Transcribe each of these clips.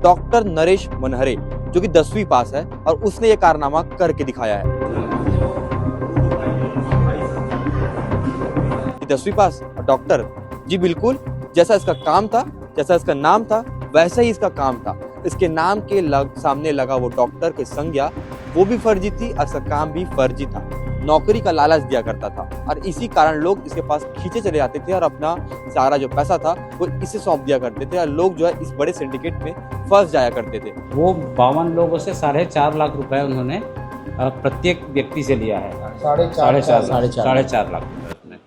Doctor Naresh मनहरे, जो कि 10वीं पास है और उसने ये कारनामा करके दिखाया है। 10वीं पास और डॉक्टर, जी बिल्कुल, जैसा इसका काम था, जैसा इसका नाम था, वैसा ही इसका काम था। इसके नाम के सामने लगा वो डॉक्टर की संज्ञा, वो भी फर्जी थी और इसका काम भी फर्जी था। नौकरी का लालच दिया करता था और इसी कारण लोग इसके पास खींचे चले जाते थे और अपना सारा जो पैसा था वो इसे सौंप दिया करते थे और लोग जो है इस बड़े सिंडिकेट में फंस जाया करते थे। वो 52 लोगों से 4.5 लाख रुपए उन्होंने प्रत्येक व्यक्ति से लिया है। 4.5 लाख रुपए।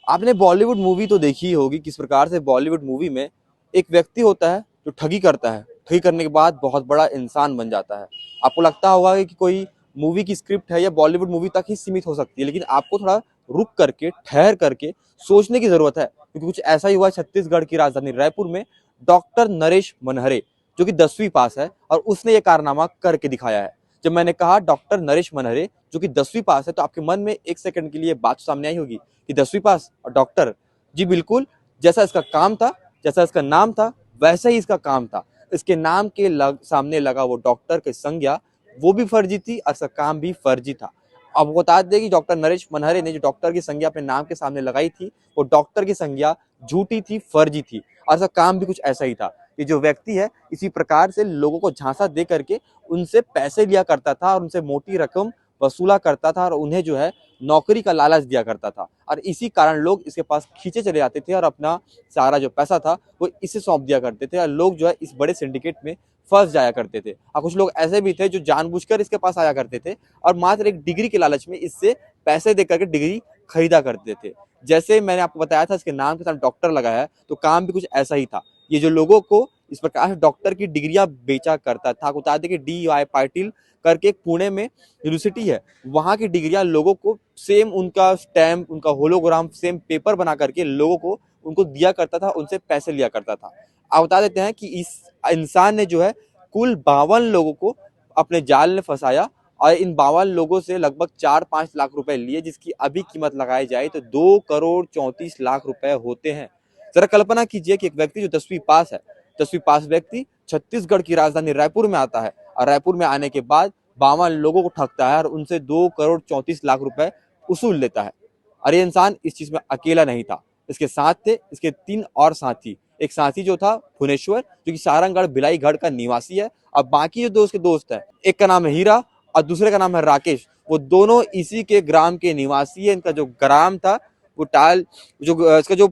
आपने बॉलीवुड मूवी तो देखी ही होगी, किस प्रकार से बॉलीवुड मूवी में एक व्यक्ति होता है जो ठगी करता है, ठगी करने के बाद बहुत बड़ा इंसान बन जाता है। आपको लगता होगा कि कोई मूवी की स्क्रिप्ट है या बॉलीवुड मूवी तक ही सीमित हो सकती है, लेकिन आपको थोड़ा रुक करके, ठहर करके सोचने की जरूरत है, क्योंकि कुछ ऐसा ही हुआ छत्तीसगढ़ की राजधानी रायपुर में। डॉक्टर नरेश मनहरे, जो कि 10वीं पास है और उसने ये कारनामा करके दिखाया है। जब मैंने कहा डॉक्टर नरेश मनहरे जो कि 10वीं पास है, तो आपके मन में एक सेकंड के लिए बात सामने आई होगी कि 10वीं पास और डॉक्टर, जी बिल्कुल, जैसा इसका काम था, जैसा इसका नाम था, वैसा ही इसका काम था। इसके नाम के सामने लगा वो डॉक्टर की संज्ञा, वो भी फर्जी थी और इसका काम भी फर्जी था। अब बता दें कि डॉक्टर नरेश मनहरे ने जो डॉक्टर की संज्ञा अपने नाम के सामने लगाई थी, वो डॉक्टर की संज्ञा झूठी थी, फर्जी थी और इसका काम भी कुछ ऐसा ही था। ये जो व्यक्ति है इसी प्रकार से लोगों को झांसा दे करके उनसे पैसे लिया करता था और उनसे मोटी रकम वसूला करता था और उन्हें जो है नौकरी का लालच दिया करता था और इसी कारण लोग इसके पास खींचे चले जाते थे और अपना सारा जो पैसा था वो इसे सौंप दिया करते थे और लोग जो है इस बड़े सिंडिकेट में फंस जाया करते थे। और कुछ लोग ऐसे भी थे जो जानबूझकर इसके पास आया करते थे और मात्र एक डिग्री के लालच में इससे पैसे दे करके डिग्री खरीदा करते थे। जैसे मैंने आपको बताया था, इसके नाम के साथ डॉक्टर लगाया है, तो काम भी कुछ ऐसा ही था। ये जो लोगों को इस प्रकार से डॉक्टर की डिग्रियां बेचा करता था। बता दें कि DY पाटिल करके एक पुणे में यूनिवर्सिटी है, वहां की डिग्रियां लोगों को सेम उनका स्टैम्प, उनका होलोग्राम, सेम पेपर बना करके लोगों को उनको दिया करता था, उनसे पैसे लिया करता था। आप बता देते हैं कि इस इंसान ने जो है कुल 52 लोगों को अपने जाल में फंसाया और इन 52 लोगों से लगभग 4-5 लाख रुपए लिए, जिसकी अभी कीमत लगाई जाए तो 2 करोड़ 34 लाख रुपए होते हैं। जरा कल्पना कीजिए कि एक व्यक्ति जो 10वीं पास है, 10वीं पास व्यक्ति छत्तीसगढ़ की राजधानी रायपुर में आता है और रायपुर में आने के बाद 52 लोगों को ठगता है और उनसे 2 करोड़ 34 लाख रुपए वसूल लेता है। और ये इंसान इस चीज में अकेला नहीं था, इसके साथ थे इसके 3 और साथी। एक साथी जो था भुवनेश्वर, जो कि सारंगगढ़ भिलाईगढ़ का निवासी है, और बाकी जो दोस्त के दोस्त है, एक का नाम है हीरा और दूसरे का नाम है राकेश। वो दोनों इसी के ग्राम के निवासी है। इनका जो ग्राम था वो इसका जो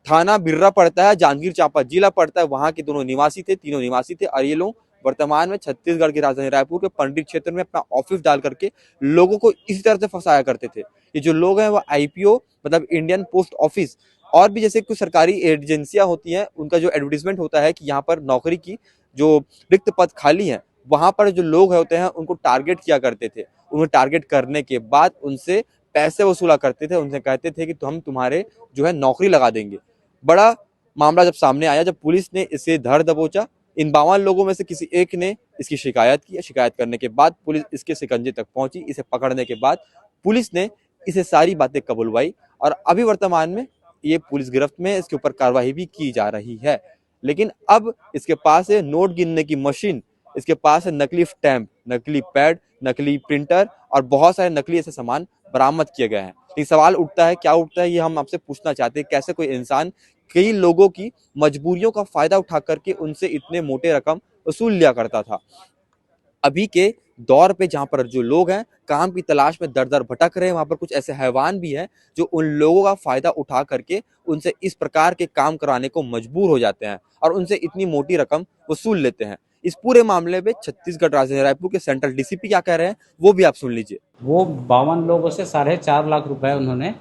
थाना बिर्रा पड़ता है, जांजगीर चांपा जिला पड़ता है, वहां के दोनों निवासी थे, तीनों निवासी थे। और ये लोग वर्तमान में छत्तीसगढ़ की राजधानी रायपुर के पंडित क्षेत्र में अपना ऑफिस डाल करके लोगों को इसी तरह से फंसाया करते थे। ये जो लोग हैं वो IPO मतलब इंडियन पोस्ट ऑफिस और भी जैसे कुछ सरकारी एजेंसियां होती हैं, उनका जो एडवर्टीजमेंट होता है कि यहाँ पर नौकरी की जो रिक्त पद खाली है, वहां पर जो लोग होते हैं उनको टारगेट किया करते थे। उन्हें टारगेट करने के बाद उनसे पैसे वसूला करते थे, उनसे कहते थे कि तो हम तुम्हारे जो है नौकरी लगा देंगे। बड़ा मामला जब सामने आया, जब पुलिस ने इसे धर दबोचा, इन 52 लोगों में से किसी एक ने इसकी शिकायत की। शिकायत करने के बाद पुलिस इसके शिकंजे तक पहुंची। इसे पकड़ने के बाद पुलिस ने इसे सारी बातें कबूलवाई और अभी वर्तमान में ये पुलिस गिरफ्त में, इसके ऊपर कार्रवाई भी की जा रही है। लेकिन अब इसके पास है नोट गिनने की मशीन, इसके पास है नकली स्टैंप, नकली पैड, नकली प्रिंटर और बहुत सारे नकली ऐसे सामान बरामद किए गए हैं। ये सवाल उठता है, क्या उठता है, ये हम आपसे पूछना चाहते हैं। कैसे कोई इंसान कई लोगों की मजबूरियों का फायदा उठा करके उनसे इतने मोटे रकम वसूल लिया करता था। अभी के दौर पे जहाँ पर जो लोग हैं काम की तलाश में दर दर भटक रहे हैं, वहां पर कुछ ऐसे हैवान भी हैं जो उन लोगों का फायदा उठा करके उनसे इस प्रकार के काम कराने को मजबूर हो जाते हैं और उनसे इतनी मोटी रकम वसूल लेते हैं। इस पूरे मामले में छत्तीसगढ़ राजधानी रायपुर के सेंट्रल DCP क्या कह रहे हैं वो भी आप सुन लीजिए। वो 52 लोगों से 4.5 लाख रुपए उन्होंने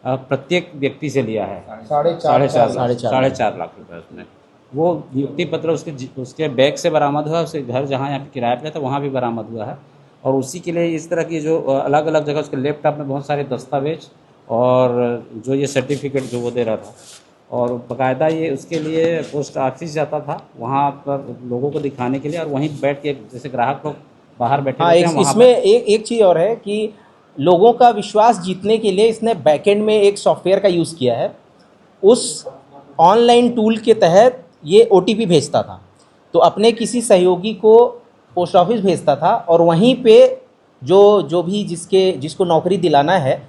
प्रत्येक व्यक्ति से लिया है। 4.5 लाख रुपए उसमें वो नियुक्ति पत्र उसके बैग से बरामद हुआ, उसके घर जहाँ यहाँ पे किराए पे था वहाँ भी बरामद हुआ है। और उसी के लिए इस तरह की जो अलग अलग जगह उसके लैपटॉप में बहुत सारे दस्तावेज और जो ये सर्टिफिकेट जो वो दे रहा था, और बाकायदा ये उसके लिए पोस्ट ऑफिस जाता था वहाँ पर लोगों को दिखाने के लिए, और वहीं बैठ के जैसे ग्राहक लोग बाहर बैठे हाँ, इसमें एक चीज़ और है कि लोगों का विश्वास जीतने के लिए इसने बैकएंड में एक सॉफ्टवेयर का यूज़ किया है। उस ऑनलाइन टूल के तहत ये OTP भेजता था। तो अपने किसी सहयोगी को पोस्ट ऑफिस भेजता था और वहीं पे जो भी जिसको नौकरी दिलाना है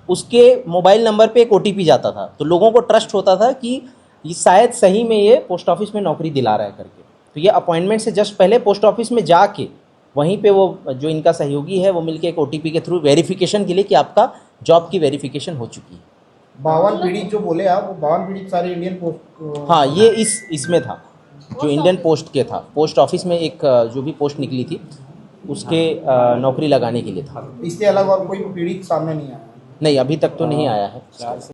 उसके मोबाइल नंबर पे एक OTP जाता था। तो लोगों को ट्रस्ट होता था कि ये शायद सही में ये पोस्ट ऑफिस में नौकरी दिला रहा है करके। तो ये अपॉइंटमेंट से जस्ट पहले पोस्ट ऑफिस में जाके वहीं पे वो जो इनका सहयोगी है वो मिलके एक OTP के थ्रू वेरिफिकेशन के लिए कि आपका जॉब की वेरिफिकेशन हो चुकी है। 52 पीढ़ित जो बोले आप, वो 52 पीढ़ित सारे इंडियन पोस्ट। हाँ, ये इसमें था जो इंडियन पोस्ट के था। पोस्ट ऑफिस में एक जो भी पोस्ट निकली थी उसके नौकरी लगाने के लिए था। इसके अलावा और कोई पीड़ित सामने नहीं आया? नहीं, अभी तक तो नहीं आया है।